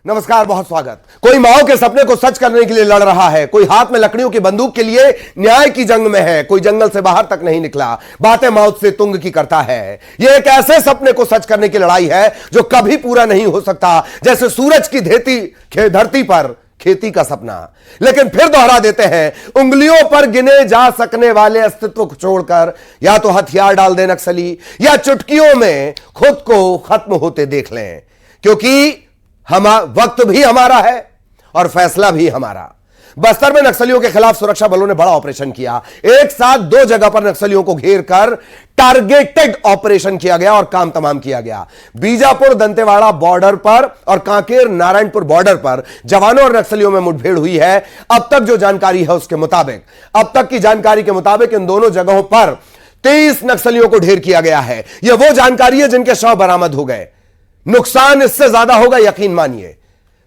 नमस्कार, बहुत स्वागत। कोई माओ के सपने को सच करने के लिए लड़ रहा है, कोई हाथ में लकड़ियों की बंदूक के लिए न्याय की जंग में है, कोई जंगल से बाहर तक नहीं निकला, बातें मौत से तुंग की करता है। यह एक ऐसे सपने को सच करने की लड़ाई है जो कभी पूरा नहीं हो सकता, जैसे सूरज की धरती पर खेती का सपना। लेकिन फिर दोहरा देते हैं, उंगलियों पर गिने जा सकने वाले अस्तित्व को छोड़कर या तो हथियार डाल दे नक्सली, या चुटकियों में खुद को खत्म होते देख लें, क्योंकि वक्त भी हमारा है और फैसला भी हमारा। बस्तर में नक्सलियों के खिलाफ सुरक्षा बलों ने बड़ा ऑपरेशन किया। एक साथ 2 जगह पर नक्सलियों को घेर कर टारगेटेड ऑपरेशन किया गया और काम तमाम किया गया। बीजापुर दंतेवाड़ा बॉर्डर पर और कांकेर नारायणपुर बॉर्डर पर जवानों और नक्सलियों में मुठभेड़ हुई है। अब तक जो जानकारी है उसके मुताबिक, अब तक की जानकारी के मुताबिक इन दोनों जगहों पर 23 नक्सलियों को ढेर किया गया है। यह वो जानकारी है जिनके शव बरामद हो गए। नुकसान इससे ज्यादा होगा, यकीन मानिए।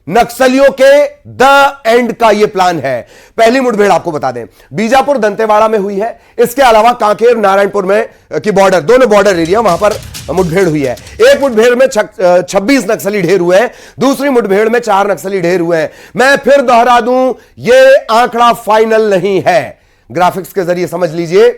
नक्सलियों के द एंड का यह प्लान है। पहली मुठभेड़ आपको बता दें, बीजापुर दंतेवाड़ा में हुई है। इसके अलावा कांकेर नारायणपुर में की बॉर्डर, दोनों बॉर्डर एरिया, वहां पर मुठभेड़ हुई है। एक मुठभेड़ में 26 नक्सली ढेर हुए हैं, दूसरी मुठभेड़ में 4 नक्सली ढेर हुए हैं। मैं फिर दोहरा दूं, यह आंकड़ा फाइनल नहीं है। ग्राफिक्स के जरिए समझ लीजिए।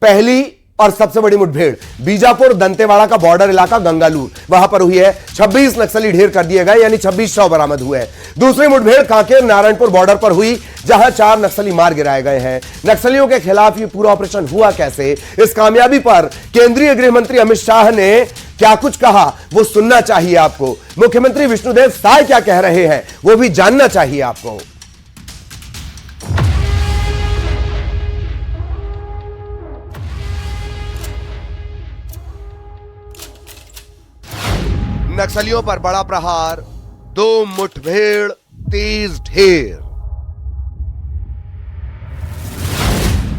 पहली और सबसे बड़ी मुठभेड़ बीजापुर दंतेवाड़ा का बॉर्डर इलाका गंगालूर, वहां पर हुई है। 26 नक्सली ढेर कर दिए गए, यानी 26 शव बरामद हुए हैं। दूसरी मुठभेड़ कांकेर नारायणपुर बॉर्डर पर हुई, जहां 4 नक्सली मार गिराए गए हैं। नक्सलियों के खिलाफ यह पूरा ऑपरेशन हुआ कैसे, इस कामयाबी पर केंद्रीय गृह मंत्री अमित शाह ने क्या कुछ कहा, वो सुनना चाहिए आपको। मुख्यमंत्री विष्णुदेव साय क्या कह रहे हैं, वो भी जानना चाहिए आपको। नक्सलियों पर बड़ा प्रहार, 2 मुठभेड़, 23 ढेर।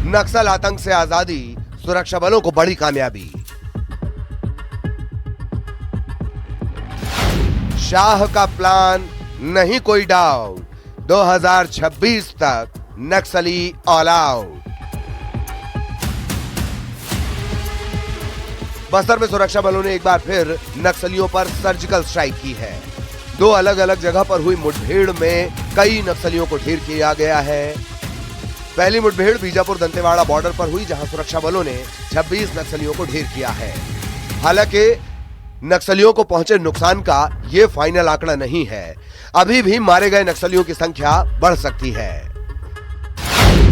नक्सल आतंक से आजादी, सुरक्षा बलों को बड़ी कामयाबी। शाह का प्लान नहीं कोई डाउट, 2026 तक नक्सली ऑल आउट। बस्तर में सुरक्षा बलों ने एक बार फिर नक्सलियों पर सर्जिकल स्ट्राइक की है। 2 अलग अलग जगह पर हुई मुठभेड़ में कई नक्सलियों को ढेर किया गया है। पहली मुठभेड़ बीजापुर दंतेवाड़ा बॉर्डर पर हुई, जहां सुरक्षा बलों ने 26 नक्सलियों को ढेर किया है। हालांकि नक्सलियों को पहुंचे नुकसान का यह फाइनल आंकड़ा नहीं है। अभी भी मारे गए नक्सलियों की संख्या बढ़ सकती है।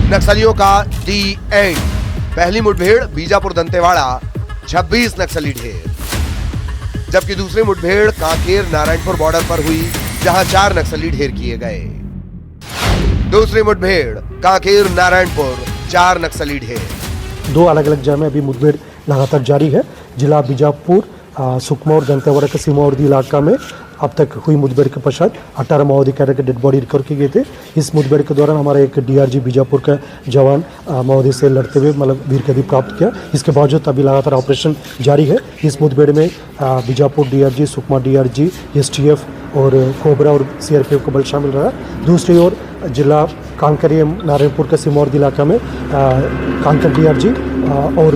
नक्सलियों का दी एंड, पहली मुठभेड़ बीजापुर दंतेवाड़ा, 26 नक्सली ढेर, जबकि दूसरी मुठभेड़ कांकेर नारायणपुर बॉर्डर पर हुई, जहां 4 नक्सली ढेर किए गए। दूसरी मुठभेड़ कांकेर नारायणपुर, 4 नक्सली ढेर। 2 अलग अलग जगह में अभी मुठभेड़ लगातार जारी है। जिला बीजापुर, सुकमा और दंतेवाड़ा के सीमावर्ती इलाका में अब तक हुई मुठभेड़ के पश्चात 18 माओवादी कैडर के डेड बॉडी रिकवर किए गए थे। इस मुठभेड़ के दौरान हमारा एक डीआरजी बीजापुर का जवान माओवादी से लड़ते हुए वीर गति प्राप्त किया। इसके बावजूद अभी लगातार ऑपरेशन जारी है। इस मुठभेड़ में Bijapur DRG, Sukma DRG, STF और कोबरा और सीआरपीएफ का बल शामिल रहा। दूसरी ओर जिला कांकेर नारायणपुर के सीमावर्ती इलाका में कांकेर डीआरजी और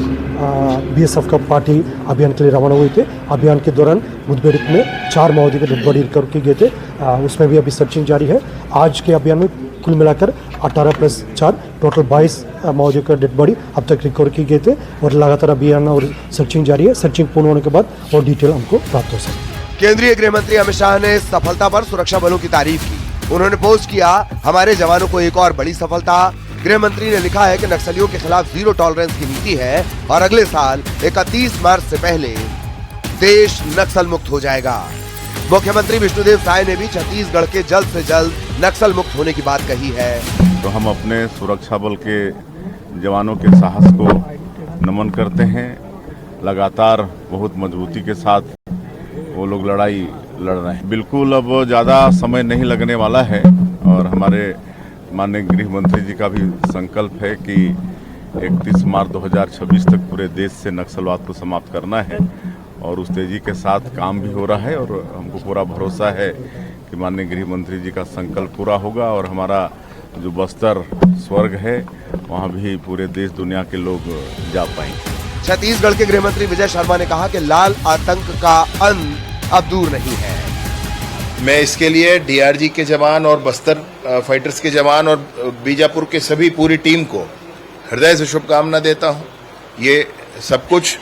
बीएसएफ का पार्टी अभियान के लिए रवाना हुए थे। अभियान के दौरान मुठभेड़ में 4 माओवादी के डेड बॉडी रिकवर किए गए थे। उसमें भी अभी सर्चिंग जारी है। आज के अभियान में कुल मिलाकर 18 + 4 टोटल 22 माओवादियों का डेड बॉडी अब तक रिकवर किए गए थे और लगातार अभियान और सर्चिंग जारी है। सर्चिंग पूर्ण होने के बाद और डिटेल हमको प्राप्त हो सके। केंद्रीय गृह मंत्री अमित शाह ने इस सफलता पर सुरक्षा बलों की तारीफ की। उन्होंने पोस्ट किया, हमारे जवानों को एक और बड़ी सफलता। गृह मंत्री ने लिखा है कि नक्सलियों के खिलाफ 0 टॉलरेंस की नीति है और अगले साल 31 मार्च से पहले देश नक्सल मुक्त हो जाएगा। मुख्यमंत्री विष्णुदेव साय ने भी छत्तीसगढ़ के जल्द से जल्द नक्सल मुक्त होने की बात कही है। तो हम अपने सुरक्षा बल के जवानों के साहस को नमन करते हैं। लगातार बहुत मजबूती के साथ वो लोग लड़ाई लड़ रहे हैं। बिल्कुल अब ज़्यादा समय नहीं लगने वाला है और हमारे माननीय गृह मंत्री जी का भी संकल्प है कि 31 मार्च 2026 तक पूरे देश से नक्सलवाद को समाप्त करना है और उस तेजी के साथ काम भी हो रहा है और हमको पूरा भरोसा है कि माननीय गृह मंत्री जी का संकल्प पूरा होगा और हमारा जो बस्तर स्वर्ग है वहाँ भी पूरे देश दुनिया के लोग जा पाएंगे। छत्तीसगढ़ के गृह मंत्री विजय शर्मा ने कहा कि लाल आतंक का अंत अब दूर नहीं है। मैं इसके लिए डीआरजी के जवान और बस्तर फाइटर्स के जवान और बीजापुर के सभी पूरी टीम को हृदय से शुभकामना देता हूं। ये सब कुछ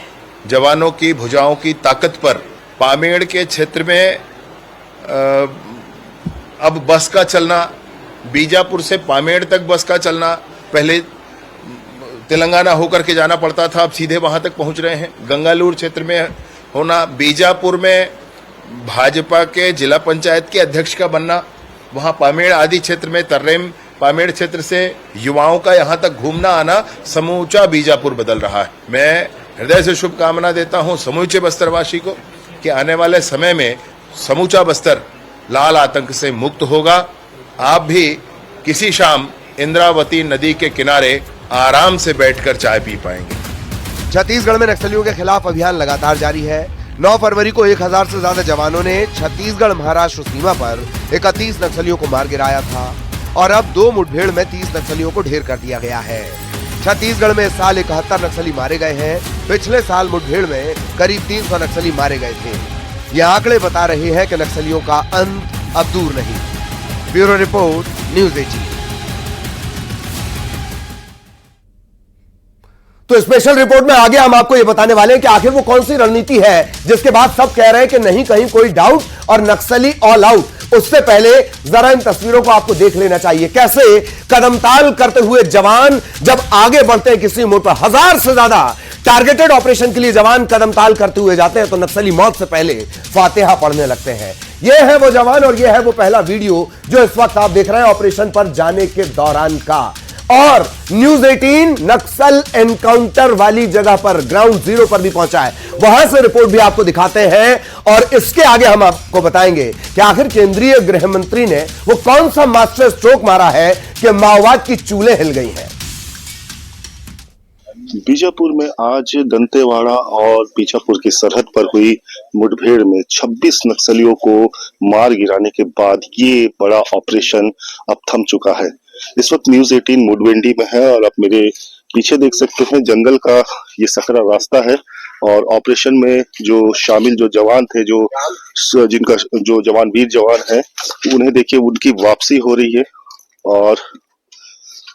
जवानों की भुजाओं की ताकत पर पामेड़ के क्षेत्र में अब बस का चलना, बीजापुर से पामेड़ तक बस का चलना, पहले तेलंगाना होकर के जाना पड़ता था, अब सीधे वहां तक पहुंच रहे हैं। गंगालूर क्षेत्र में होना, बीजापुर में भाजपा के जिला पंचायत के अध्यक्ष का बनना, वहां पामेड़ आदि क्षेत्र में तर्रेम पामेड़ क्षेत्र से युवाओं का यहां तक घूमना आना, समूचा बीजापुर बदल रहा है। मैं हृदय से शुभकामना देता हूं समूचे बस्तरवासी को कि आने वाले समय में समूचा बस्तर लाल आतंक से मुक्त होगा। आप भी किसी शाम इंद्रावती नदी के किनारे आराम से बैठकर चाय पी पाएंगे। छत्तीसगढ़ में नक्सलियों के खिलाफ अभियान लगातार जारी है। 9 फरवरी को 1000 से ज्यादा जवानों ने छत्तीसगढ़ महाराष्ट्र सीमा पर 31 नक्सलियों को मार गिराया था और अब 2 मुठभेड़ में 30 नक्सलियों को ढेर कर दिया गया है। छत्तीसगढ़ में इस साल 71 नक्सली मारे गए हैं। पिछले साल मुठभेड़ में करीब 300 नक्सली मारे गए थे। ये आंकड़े बता रहे हैं कि नक्सलियों का अंत अब दूर नहीं। Bureau report, news 18। तो स्पेशल रिपोर्ट में आगे हम आपको ये बताने वाले हैं कि आखिर वो कौन सी रणनीति है जिसके बाद सब कह रहे हैं कि नहीं कहीं कोई डाउट और नक्सली ऑल आउट। उससे पहले जरा इन तस्वीरों को आपको देख लेना चाहिए, कैसे कदमताल करते हुए जवान जब आगे बढ़ते हैं किसी मोड़ पर। 1000 से ज्यादा टारगेटेड ऑपरेशन के लिए जवान कदमताल करते हुए जाते हैं तो नक्सली मौत से पहले फातिहा पढ़ने लगते हैं। यह है वो जवान और यह है वो पहला वीडियो जो इस वक्त आप देख रहे हैं ऑपरेशन पर जाने के दौरान का। और न्यूज़ 18 नक्सल एनकाउंटर वाली जगह पर, ग्राउंड जीरो पर भी पहुंचा है। वहां से रिपोर्ट भी आपको दिखाते हैं और इसके आगे हम आपको बताएंगे कि आखिर केंद्रीय गृह मंत्री ने वो कौन सा मास्टर स्ट्रोक मारा है कि माओवाद की चूलें हिल गई हैं। बीजापुर में आज दंतेवाड़ा और बीजापुर की सरहद पर हुई मुठभेड़ में 26 नक्सलियों को मार गिराने के बाद ये बड़ा ऑपरेशन अब थम चुका है। इस वक्त न्यूज़ 18 मुडवेंडी में है और आप मेरे पीछे देख सकते हैं जंगल का ये सकरा रास्ता है और ऑपरेशन में जो शामिल जो जवान थे, जिनका जो जवान वीर जवान है, उन्हें देखिए उनकी वापसी हो रही है और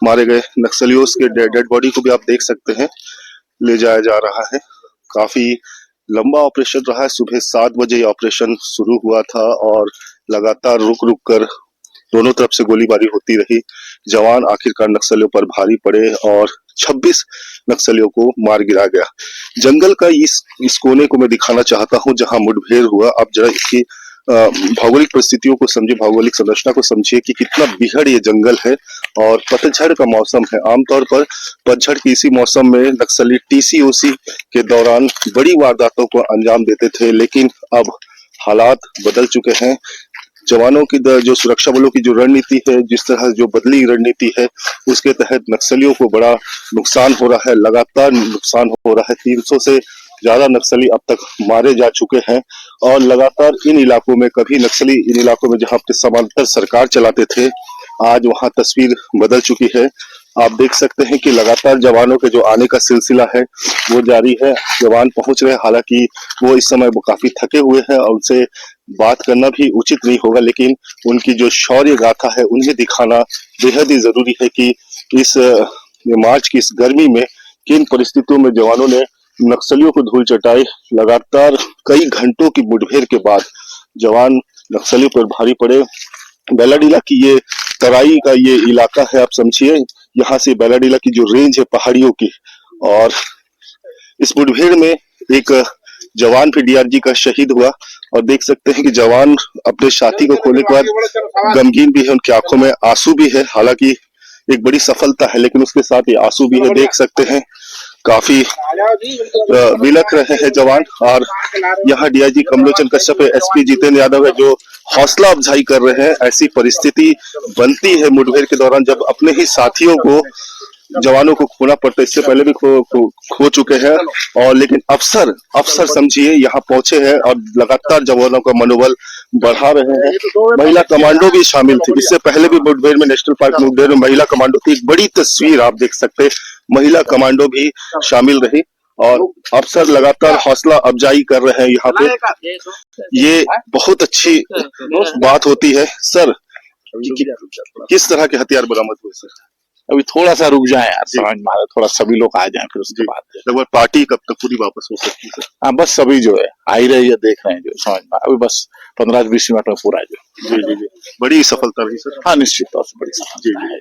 मारे गए नक्सलियों के डेड बॉडी को भी आप देख सकते हैं ले जाया जा रहा है। काफी लंबा ऑपरेशन रहा है। सुबह 7 बजे ऑपरेशन शुरू हुआ था और लगातार रुक रुक कर दोनों तरफ से गोलीबारी होती रही। जवान आखिरकार नक्सलियों पर भारी पड़े और 26 नक्सलियों को मार गिरा गया। जंगल का इस कोने को मैं दिखाना चाहता हूं जहां मुठभेड़ हुआ। आप जरा इसकी भौगोलिक परिस्थितियों को समझिए, भौगोलिक संरचना को समझिए कि कितना बीहड़ ये जंगल है और पतझड़ का मौसम है। आमतौर पर पतझड़ के इसी मौसम में नक्सली टीसीओसी के दौरान बड़ी वारदातों को अंजाम देते थे, लेकिन अब हालात बदल चुके हैं। जवानों की जो सुरक्षा बलों की जो रणनीति है, जिस तरह जो बदली रणनीति है, उसके तहत नक्सलियों को बड़ा नुकसान हो रहा है, लगातार नुकसान हो रहा है। 300 से ज्यादा नक्सली अब तक मारे जा चुके हैं और लगातार इन इलाकों में, कभी नक्सली इन इलाकों में जहां पे समांतर सरकार चलाते थे, आज वहां तस्वीर बदल चुकी है। आप देख सकते हैं कि लगातार जवानों के जो आने का सिलसिला है वो जारी है। जवान पहुंच रहे हैं, हालांकि वो इस समय वो काफी थके हुए हैं और उनसे बात करना भी उचित नहीं होगा, लेकिन उनकी जो शौर्य गाथा है उन्हें दिखाना बेहद ही जरूरी है कि इस मार्च की इस गर्मी में किन परिस्थितियों में जवानों ने नक्सलियों को धूल चटाई। लगातार कई घंटों की मुठभेड़ के बाद जवान नक्सलियों पर भारी पड़े। बेलाडीला की ये तराई का ये इलाका है, आप समझिए, यहाँ से बेलाडीला की जो रेंज है पहाड़ियों की, और इस मुठभेड़ में एक जवान भी डीआरजी का शहीद हुआ और देख सकते हैं कि जवान अपने साथी को खोने के बाद गमगीन भी है, उनकी आंखों में आंसू भी है। हालांकि एक बड़ी सफलता है, लेकिन उसके साथ ही आंसू भी है। देख सकते हैं काफी बिलख रहे हैं जवान। और यहाँ डीआईजी कमलोचन कश्यप है, एसपी जितेंद्र यादव है, जो हौसला अफजाई कर रहे हैं। ऐसी परिस्थिति बनती है मुठभेड़ के दौरान जब अपने ही साथियों को, जवानों को खोना पड़ता है। इससे पहले भी खो चुके हैं और लेकिन अफसर समझिए यहाँ पहुंचे हैं और लगातार जवानों का मनोबल बढ़ा रहे हैं। महिला कमांडो भी शामिल थी। इससे पहले भी मुठभेड़ में, नेशनल पार्क मुठभेड़ में महिला कमांडो थी। एक बड़ी तस्वीर आप देख सकते हैं, महिला कमांडो भी शामिल रही और अफसर लगातार हौसला अफजाई कर रहे हैं यहाँ पे। ये बहुत अच्छी बात होती है। सर, किस तरह के हथियार बरामद हुए सर? अभी थोड़ा सा रुक जाए यार, समझ में आ रहा है, थोड़ा सभी लोग आ जाएं, फिर उसके बाद लगभग पार्टी कब तक पूरी वापस हो सकती है सर? हाँ, बस सभी जो है आ ही रही है, देख रहे हैं जो समझ में अभी बस 15-20 मिनट में पूरा जो। जी। बड़ी सफलता रही सर। हाँ, निश्चित तौर से बड़ी सफलता है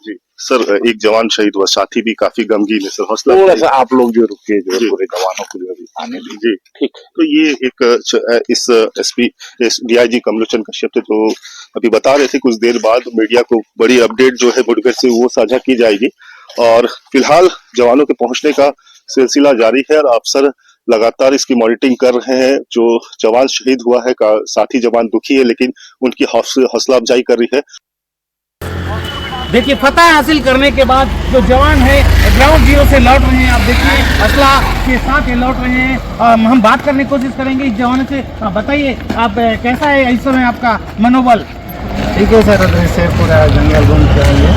जी सर, एक जवान शहीद हुआ, साथी भी काफी गमगीन है सर। हौसला थोड़ा सा आप लोग जो रुके जो पूरे जवानों को जो अभी आने दीजिए। ठीक है। तो ये एक इस एसपी डीआईजी कमलोचन कश्यप थे, तो अभी बता रहे थे कुछ देर बाद मीडिया को बड़ी अपडेट जो है मुठभेड़ से वो साझा की जाएगी। और फिलहाल जवानों के पहुंचने का सिलसिला जारी है और अफसर लगातार इसकी मॉनिटरिंग कर रहे हैं। जो जवान शहीद हुआ है का साथी जवान दुखी है, लेकिन उनकी हौसला अफजाई कर रही है। देखिए, फतह हासिल करने के बाद जो जवान है ग्राउंड जीरो से लौट रहे हैं। आप देखिए असला के साथ ये लौट रहे हैं। हम बात करने की कोशिश करेंगे इस जवान से। बताइए, आप कैसा है इस समय आपका मनोबल? ठीक है सर, अभी से पूरा जंगल घूम के आएंगे।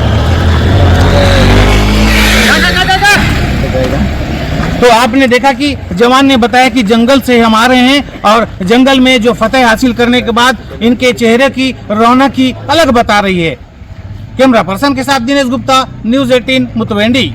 तो आपने देखा कि जवान ने बताया कि जंगल से हम आ रहे हैं और जंगल में जो फतह हासिल करने के बाद इनके चेहरे की रौनक ही अलग बता रही है। कैमरा पर्सन के साथ दिनेश गुप्ता, न्यूज़ 18 मुतवेंडी।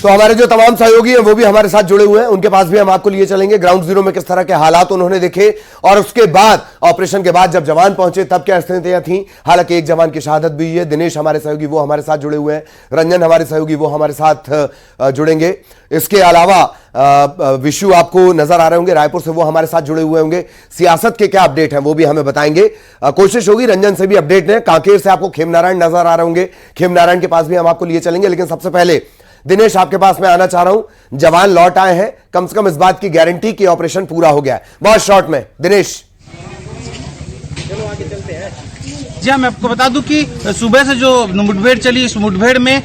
तो हमारे जो तमाम सहयोगी हैं वो भी हमारे साथ जुड़े हुए हैं, उनके पास भी हम आपको लिए चलेंगे। ग्राउंड जीरो में किस तरह के हालात उन्होंने देखे और उसके बाद ऑपरेशन के बाद जब जवान पहुंचे तब क्या स्थितियां थी। हालांकि एक जवान की शहादत भी हुई है। दिनेश हमारे सहयोगी वो हमारे साथ जुड़े हुए हैं, रंजन हमारे सहयोगी वो हमारे साथ जुड़ेंगे। इसके अलावा विशु आपको नजर आ रहे होंगे, रायपुर से वो हमारे साथ जुड़े हुए होंगे। सियासत के क्या अपडेट हैं वो भी हमें बताएंगे। कोशिश होगी रंजन से भी अपडेट लें। कांकेर से आपको खेमनारायण नजर आ रहे होंगे, खेमनारायण के पास भी हम आपको लिए चलेंगे। लेकिन सबसे पहले दिनेश आपके पास मैं आना चाह रहा हूं। जवान लौट आए हैं, कम से कम इस बात की गारंटी कि ऑपरेशन पूरा हो गया है। बहुत शॉर्ट में दिनेश। जी हाँ, मैं आपको बता दूं कि सुबह से जो मुठभेड़ चली, इस मुठभेड़ में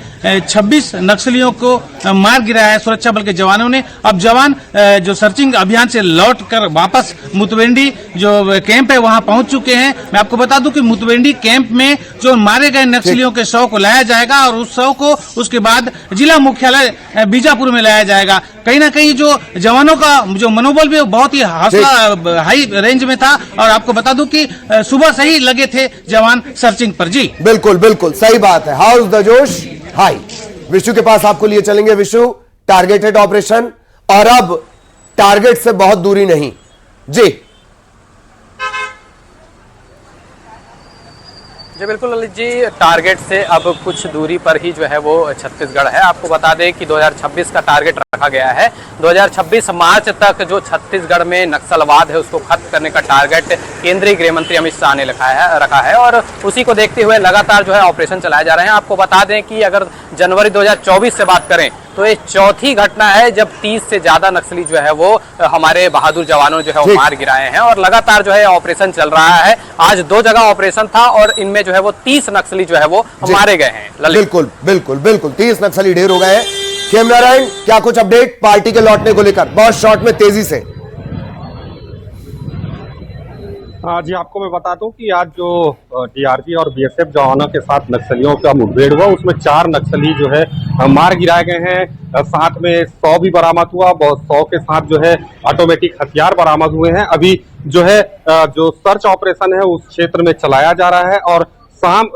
26 नक्सलियों को मार गिराया है सुरक्षा बल के जवानों ने। अब जवान जो सर्चिंग अभियान से लौटकर वापस मुतवेंडी जो कैंप है वहां पहुंच चुके हैं। मैं आपको बता दूं कि मुतवेंडी कैंप में जो मारे गए नक्सलियों के शव को लाया जाएगा और उस शव को उसके बाद जिला मुख्यालय बीजापुर में लाया जाएगा। कहीं ना कहीं जो जवानों का जो मनोबल भी बहुत ही हौसला हाई रेंज में था। और आपको बता दूं कि सुबह से ही लगे थे जवान सर्चिंग पर। जी बिल्कुल बिल्कुल सही बात है। हाउस द जोश हाई। विशु के पास आपको लिए चलेंगे। विशु, टारगेटेड ऑपरेशन और अब टारगेट से बहुत दूरी नहीं। जी जी बिल्कुल ललित जी, टारगेट से अब कुछ दूरी पर ही जो है वो छत्तीसगढ़ है। आपको बता दें कि 2026 का टारगेट रखा गया है। 2026 मार्च तक जो छत्तीसगढ़ में नक्सलवाद है उसको खत्म करने का टारगेट केंद्रीय गृह मंत्री अमित शाह ने रखा है और उसी को देखते हुए लगातार जो है ऑपरेशन चलाए जा रहे हैं। आपको बता दें कि अगर जनवरी 2024 से बात करें तो ये चौथी घटना है जब 30 से ज्यादा नक्सली जो है वो हमारे बहादुर जवानों जो है वो मार गिराए हैं और लगातार जो है ऑपरेशन चल रहा है। आज 2 जगह ऑपरेशन था और इनमें जो है वो 30 नक्सली जो है वो मारे गए हैं। बिल्कुल बिल्कुल बिल्कुल 30 नक्सली ढेर हो गए हैं। खेमनारायण, क्या कुछ अपडेट पार्टी के लौटने को लेकर? बहुत शॉर्ट में तेजी से। जी आपको मैं बता दूं कि आज जो डीआरजी और बीएसएफ जवानों के साथ नक्सलियों का मुठभेड़ हुआ उसमें 4 नक्सली जो है मार गिराए गए हैं। साथ में 100 भी बरामद हुआ। 100 के साथ जो है ऑटोमेटिक हथियार बरामद हुए हैं। अभी जो है जो सर्च ऑपरेशन है उस क्षेत्र में चलाया जा रहा है और शाम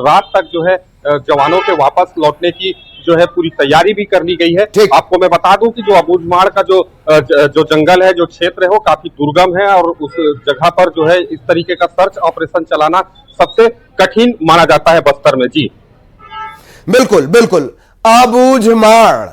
रात तक जो है जवानों के वापस लौटने की जो है पूरी तैयारी भी कर ली गई है। आपको मैं बता दूं कि जो अबूझमाड़ का जो जंगल है, जो क्षेत्र है वो काफी दुर्गम है और उस जगह पर जो है इस तरीके का सर्च ऑपरेशन चलाना सबसे कठिन माना जाता है बस्तर में। जी बिल्कुल बिल्कुल। अबूझमाड़,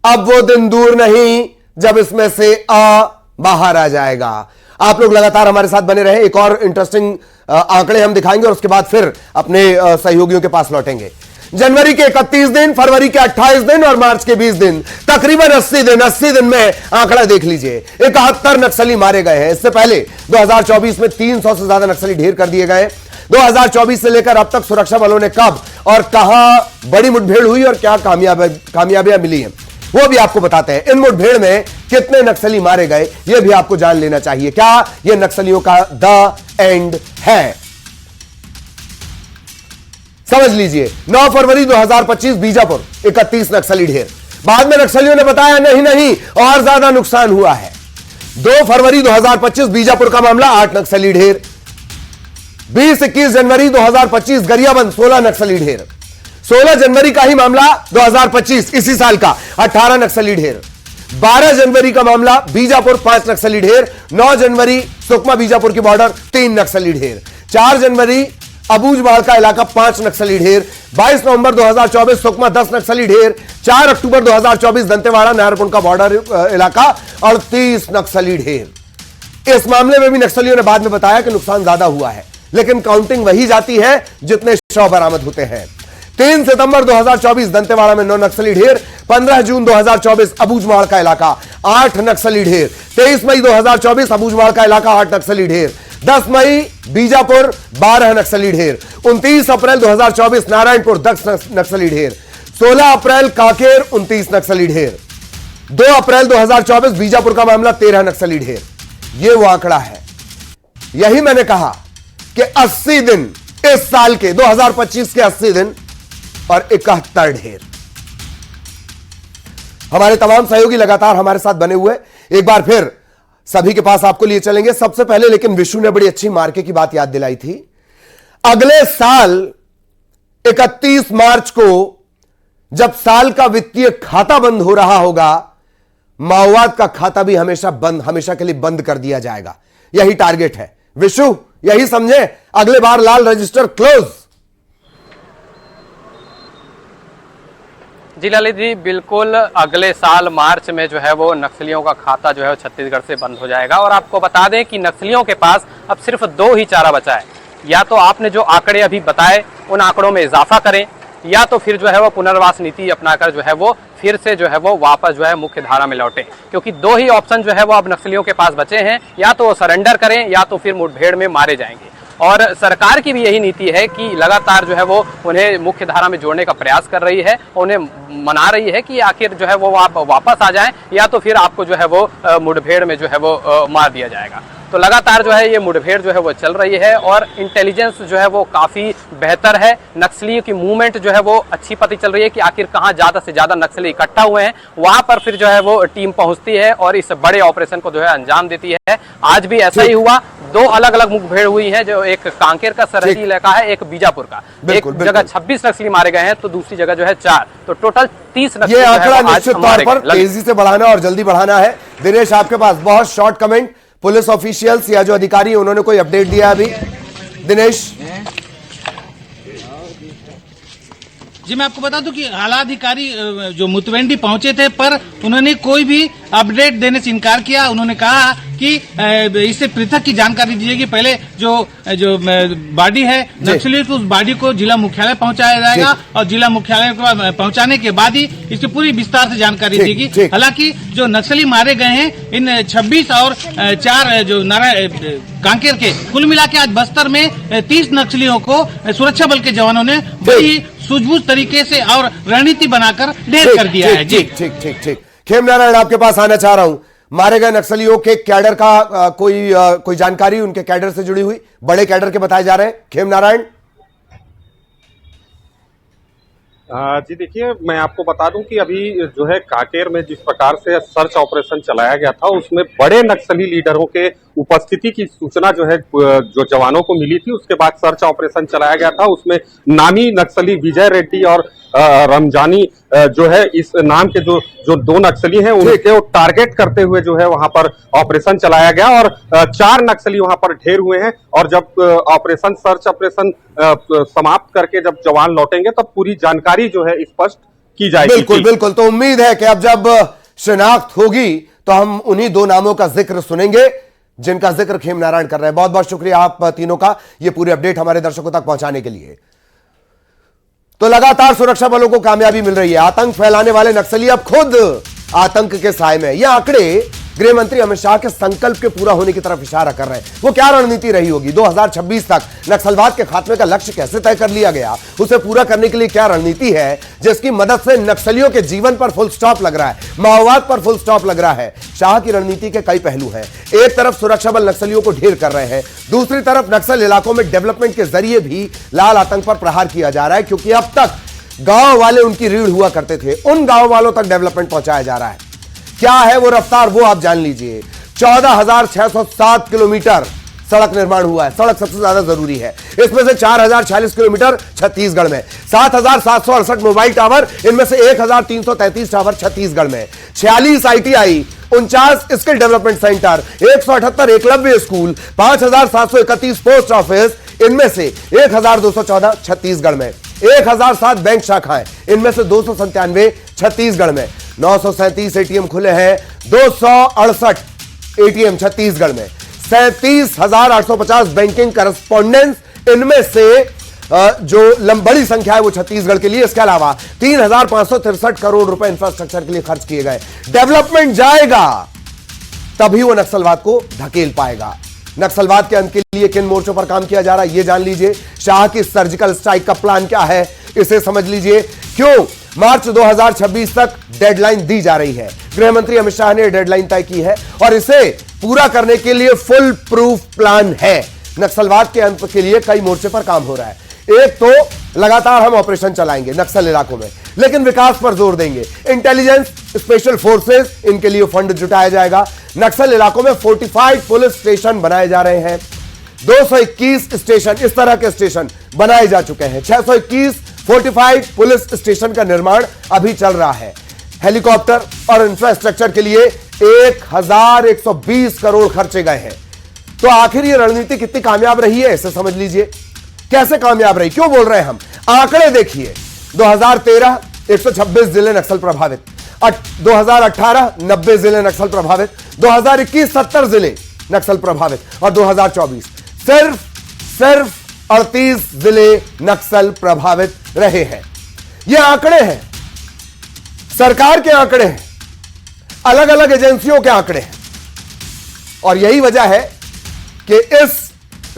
अब वो दिन दूर नहीं जब इसमें से बाहर आ जाएगा। आप लोग लगातार हमारे साथ बने रहे। एक और इंटरेस्टिंग आंकड़े हम दिखाएंगे और उसके बाद फिर अपने सहयोगियों के पास लौटेंगे। जनवरी के 31 दिन, फरवरी के 28 दिन और मार्च के 20 दिन, तकरीबन 80 दिन में आंकड़ा देख लीजिए। 71 नक्सली मारे गए हैं। इससे पहले 2024 में 300 से ज्यादा नक्सली ढेर कर दिए गए। 2024 से लेकर अब तक सुरक्षा बलों ने कब और कहां बड़ी मुठभेड़ हुई और क्या कामयाबियां मिली हैं वो भी आपको बताते हैं। इन मुठभेड़ में कितने नक्सली मारे गए यह भी आपको जान लेना चाहिए। क्या यह नक्सलियों का द एंड है? समझ लीजिए 9 फरवरी 2025 बीजापुर 31 नक्सली ढेर। बाद में नक्सलियों ने बताया नहीं और ज्यादा नुकसान हुआ है। 2 फरवरी 2025 बीजापुर का मामला 8 नक्सली ढेर। 20-21 जनवरी 2025 गरियाबंद 16 नक्सली ढेर। 16 जनवरी का ही मामला 2025 इसी साल का 18 नक्सली ढेर। 12 जनवरी का मामला बीजापुर 5 नक्सली ढेर। 9 जनवरी सुकमा बीजापुर की बॉर्डर 3 नक्सली ढेर। 4 जनवरी अबूझमाड़ का इलाका 5 नक्सली ढेर। 22 नवंबर 2024 सुकमा 10 नक्सली ढेर। 4 अक्टूबर 2024 दंतेवाड़ा नाहरपुर का बॉर्डर इलाका 38 नक्सली ढेर। इस मामले में भी नक्सलियों ने बाद में बताया कि नुकसान ज्यादा हुआ है, लेकिन काउंटिंग वही जाती है जितने शव बरामद होते हैं। 3 सितंबर 2024 दंतेवाड़ा में 9 नक्सली ढेर। 15 जून 2024 अबूझमाड़ का इलाका 8 नक्सली ढेर। 23 मई 2024 अबूझमाड़ का इलाका 8 नक्सली ढेर। 10 मई बीजापुर 12 नक्सली ढेर। 29 अप्रैल 2024 नारायणपुर 10 नक्सली ढेर। 16 अप्रैल कांकेर 29 नक्सली ढेर। 2 अप्रैल 2024 बीजापुर का मामला 13 नक्सली ढेर। यह वो आंकड़ा है। यही मैंने कहा कि 80 दिन इस साल के 2025 के 80 दिन और 71 ढेर। हमारे तमाम सहयोगी लगातार हमारे साथ बने हुए, एक बार फिर सभी के पास आपको लिए चलेंगे। सबसे पहले लेकिन विशु ने बड़ी अच्छी मार्के की बात याद दिलाई थी। अगले साल 31 मार्च को जब साल का वित्तीय खाता बंद हो रहा होगा, माओवाद का खाता भी हमेशा के लिए बंद कर दिया जाएगा। यही टारगेट है विशु, यही समझे। अगले बार लाल रजिस्टर क्लोज। जी ललित जी, बिल्कुल अगले साल मार्च में जो है वो नक्सलियों का खाता जो है छत्तीसगढ़ से बंद हो जाएगा। और आपको बता दें कि नक्सलियों के पास अब सिर्फ 2 ही चारा बचा है, या तो आपने जो आंकड़े अभी बताए उन आंकड़ों में इजाफा करें, या तो फिर जो है वो पुनर्वास नीति अपनाकर जो है वो फिर से जो है वो वापस जो है मुख्य धारा में लौटे। क्योंकि 2 ही ऑप्शन जो है वो अब नक्सलियों के पास बचे हैं, या तो वो सरेंडर करें या तो फिर मुठभेड़ में मारे जाएंगे। और सरकार की भी यही नीति है कि लगातार जो है वो उन्हें मुख्य धारा में जोड़ने का प्रयास कर रही है, उन्हें मना रही है कि आखिर जो है वो आप वापस आ जाएं, या तो फिर आपको जो है वो मुठभेड़ में जो है वो मार दिया जाएगा। तो लगातार जो है ये मुठभेड़ जो है वो चल रही है और इंटेलिजेंस जो है वो काफी बेहतर है। नक्सलियों की मूवमेंट जो है वो अच्छी पता चल रही है कि आखिर कहाँ ज्यादा से ज्यादा नक्सली इकट्ठा हुए हैं, वहां पर फिर जो है वो टीम पहुंचती है और इस बड़े ऑपरेशन को जो है अंजाम देती है। आज भी ऐसा ही हुआ। 2 अलग अलग मुठभेड़ हुई है, जो एक कांकेर का सरहदी इलाका है, एक बीजापुर का। एक जगह 26 नक्सली मारे गए हैं तो दूसरी जगह जो है 4, तो टोटल 30 नक्सली। ये आंकड़ा निश्चित तौर पर तेजी से बढ़ाना और जल्दी बढ़ाना है। दिनेश, आपके पास बहुत शॉर्ट कमेंट, पुलिस ऑफिशियल्स या जो अधिकारी उन्होंने कोई अपडेट दिया अभी? दिनेश जी, मैं आपको बता दूं कि आला अधिकारी जो मुतवेंडी पहुंचे थे, पर उन्होंने कोई भी अपडेट देने से इनकार किया। उन्होंने कहा कि इससे पृथक की जानकारी दीजिएगी। पहले जो बॉडी है नक्सली, तो उस बॉडी को जिला मुख्यालय पहुंचाया जाएगा और जिला मुख्यालय को पहुंचाने के बाद ही इसकी पूरी विस्तार से जानकारी देगी। हालांकि जो नक्सली मारे गए हैं, इन 26 और 4 जो कांकेर के, कुल मिला के आज बस्तर में 30 नक्सलियों को सुरक्षा बल के जवानों ने बड़ी सूझबूझ तरीके से और रणनीति बनाकर ढेर कर दिया है। जी ठीक। खेमनारायण, आपके पास आना चाह रहा हूं। मारे गए नक्सलियों के कैडर का कोई जानकारी उनके कैडर से जुड़ी हुई, बड़े कैडर के बताए जा रहे हैं? खेमनारायण जी देखिए, मैं आपको बता दूं कि अभी जो है कांकेर में जिस प्रकार से सर्च ऑपरेशन चलाया गया था, उसमें बड़े नक्सली लीडरों के उपस्थिति की सूचना जो है जो जवानों को मिली थी, उसके बाद सर्च ऑपरेशन चलाया गया था। उसमें नामी नक्सली विजय रेड्डी और रमजानी जो है, इस नाम के जो 2 नक्सली हैं, उनको टारगेट करते हुए जो है वहां पर ऑपरेशन चलाया गया और 4 नक्सली वहां पर ढेर हुए हैं। और जब ऑपरेशन सर्च ऑपरेशन समाप्त करके जब जवान लौटेंगे तब पूरी जानकारी जो है स्पष्ट की जाएगी। बिल्कुल। तो उम्मीद है कि अब जब शिनाख्त होगी तो हम उन्हीं 2 नामों का जिक्र सुनेंगे जिनका जिक्र खेमनारायण कर रहे हैं। बहुत बहुत शुक्रिया आप तीनों का ये पूरी अपडेट हमारे दर्शकों तक पहुंचाने के लिए। तो लगातार सुरक्षा बलों को कामयाबी मिल रही है। आतंक फैलाने वाले नक्सली अब खुद आतंक के साए में। ये आंकड़े गृह मंत्री अमित शाह के संकल्प के पूरा होने की तरफ इशारा कर रहे हैं। वो क्या रणनीति रही होगी, 2026 तक नक्सलवाद के खात्मे का लक्ष्य कैसे तय कर लिया गया, उसे पूरा करने के लिए क्या रणनीति है जिसकी मदद से नक्सलियों के जीवन पर फुल स्टॉप लग रहा है, माओवाद पर फुल स्टॉप लग रहा है। शाह की रणनीति के कई पहलू हैं। एक तरफ सुरक्षा बल नक्सलियों को ढेर कर रहे हैं, दूसरी तरफ नक्सल इलाकों में डेवलपमेंट के जरिए भी लाल आतंक पर प्रहार किया जा रहा है, क्योंकि अब तक गांव वाले उनकी रीढ़ हुआ करते थे, उन गांव वालों तक डेवलपमेंट पहुंचाया जा रहा है। क्या है वो रफ्तार, वो आप जान लीजिए। 14,607 किलोमीटर सड़क निर्माण हुआ है, सड़क सबसे ज्यादा जरूरी है। इसमें से 4,046 किलोमीटर छत्तीसगढ़ में, 7,768 मोबाइल टावर, इनमें से 1,333 टावर छत्तीसगढ़ में, 46 ITI, 49 skill development centre, 178 Eklavya school, 5,731 post office, इनमें से 1,214 छत्तीसगढ़ में, 1,007 बैंक शाखाएं, इनमें से 297 छत्तीसगढ़ में, 937 ATM खुले हैं, 268 ATM छत्तीसगढ़ में, 37,850 बैंकिंग करस्पॉन्डेंस, इनमें से जो बड़ी संख्या है वो छत्तीसगढ़ के लिए। इसके अलावा 3,563 करोड़ रुपए इंफ्रास्ट्रक्चर के लिए खर्च किए गए। डेवलपमेंट जाएगा तभी वो नक्सलवाद को धकेल पाएगा। नक्सलवाद के अंत के लिए किन मोर्चों पर काम किया जा रहा है ये जान लीजिए। शाह की सर्जिकल स्ट्राइक का प्लान क्या है इसे समझ लीजिए। क्यों मार्च 2026 तक डेडलाइन दी जा रही है, गृह मंत्री अमित शाह ने डेडलाइन तय की है और इसे पूरा करने के लिए फुल प्रूफ प्लान है। नक्सलवाद के अंत के लिए कई मोर्चे पर काम हो रहा है। एक तो लगातार हम ऑपरेशन चलाएंगे नक्सल इलाकों में, लेकिन विकास पर जोर देंगे। इंटेलिजेंस, स्पेशल फोर्सेस, इनके लिए फंड जुटाया जाएगा। नक्सल इलाकों में फोर्टिफाइड पुलिस स्टेशन बनाए जा रहे हैं। 221 स्टेशन, इस तरह के स्टेशन बनाए जा चुके हैं। 621 फोर्टिफाइड पुलिस स्टेशन का निर्माण अभी चल रहा है। हेलीकॉप्टर और इंफ्रास्ट्रक्चर के लिए 1,120 करोड़ खर्चे गए हैं। तो आखिर ये रणनीति कितनी कामयाब रही है इसे समझ लीजिए। कैसे कामयाब रही, क्यों बोल रहे हैं हम, आंकड़े देखिए। 2013 126 जिले नक्सल प्रभावित, 2018 90 जिले नक्सल प्रभावित, 2021 70 जिले नक्सल प्रभावित और 2024 सिर्फ 38 जिले नक्सल प्रभावित रहे हैं। ये आंकड़े हैं, सरकार के आंकड़े हैं, अलग अलग एजेंसियों के आंकड़े हैं। और यही वजह है कि इस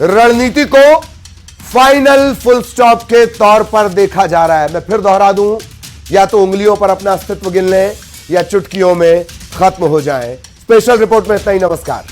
रणनीति को फाइनल फुल स्टॉप के तौर पर देखा जा रहा है। मैं फिर दोहरा दूं, या तो उंगलियों पर अपना अस्तित्व गिन लें या चुटकियों में खत्म हो जाएं। स्पेशल रिपोर्ट में इतना ही, नमस्कार।